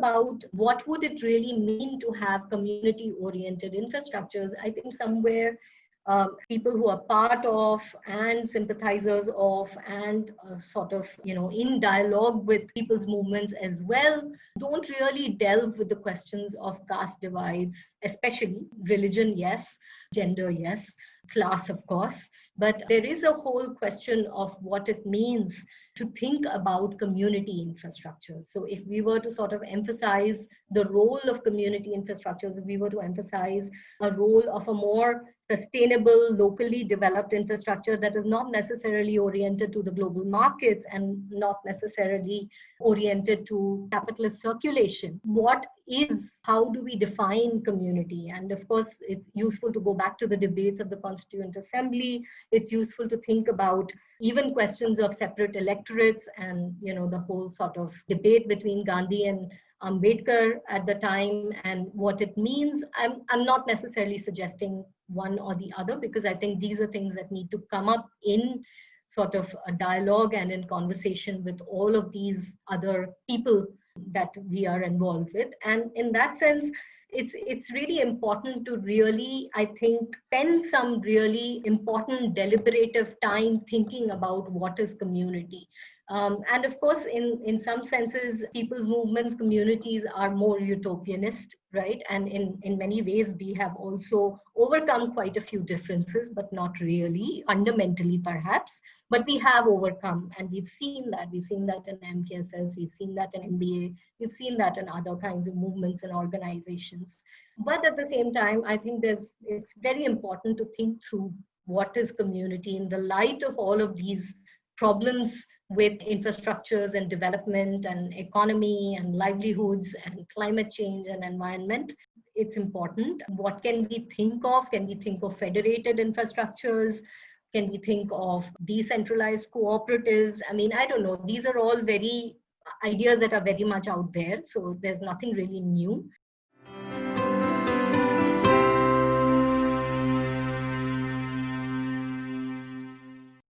about what would it really mean to have community-oriented infrastructures, I think somewhere people who are part of and sympathizers of and sort of, in dialogue with people's movements as well, don't really delve with the questions of caste divides, especially religion, yes, gender, yes, class, of course. But there is a whole question of what it means to think about community infrastructures. So if we were to sort of emphasize the role of community infrastructures, if we were to emphasize a role of a more sustainable, locally developed infrastructure that is not necessarily oriented to the global markets and not necessarily oriented to capitalist circulation. How do we define community? And of course, it's useful to go back to the debates of the Constituent Assembly. It's useful to think about even questions of separate electorates and, the whole sort of debate between Gandhi and Ambedkar at the time and what it means. I'm not necessarily suggesting one or the other, because I think these are things that need to come up in sort of a dialogue and in conversation with all of these other people that we are involved with. And in that sense, it's really important to really, I think, spend some really important deliberative time thinking about what is community. And of course, in some senses, people's movements, communities are more utopianist, right? And in many ways, we have also overcome quite a few differences, but not really fundamentally, perhaps. But we have overcome, and we've seen that. We've seen that in MKSS, we've seen that in NBA, we've seen that in other kinds of movements and organizations. But at the same time, I think it's very important to think through what is community in the light of all of these problems with infrastructures and development and economy and livelihoods and climate change and environment. It's important. What can we think of? Can we think of federated infrastructures? Can we think of decentralized cooperatives? I mean, I don't know. These are all very ideas that are very much out there. So there's nothing really new.